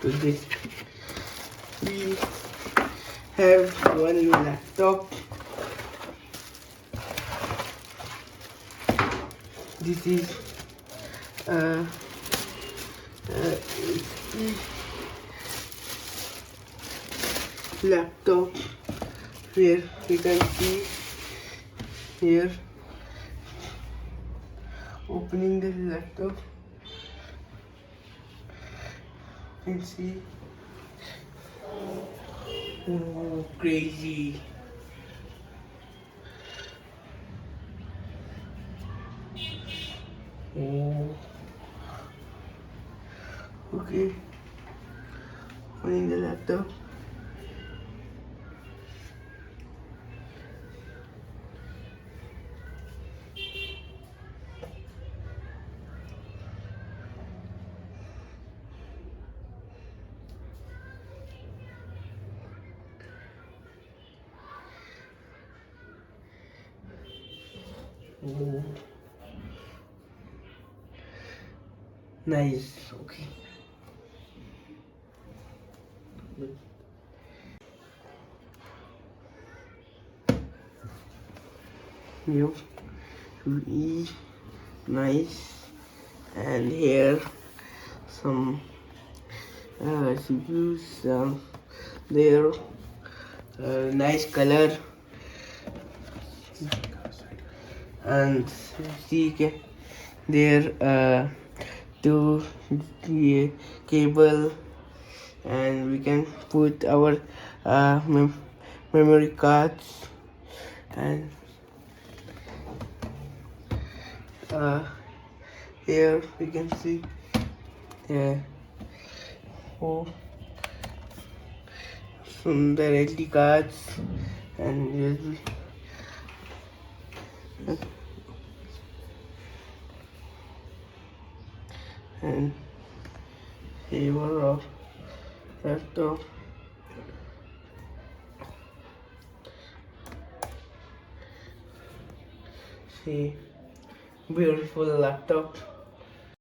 to this. We have one laptop. This is HP laptop, where we can see here opening the laptop. You can see, oh, crazy. Oh, okay, opening the laptop. Oh, nice. Okay. Good. Here is nice, and here some CPUs. There, nice color, and see there two cable, and we can put our memory cards, and here we can see oh, some SD cards and USB. And here of laptop. See, beautiful laptop.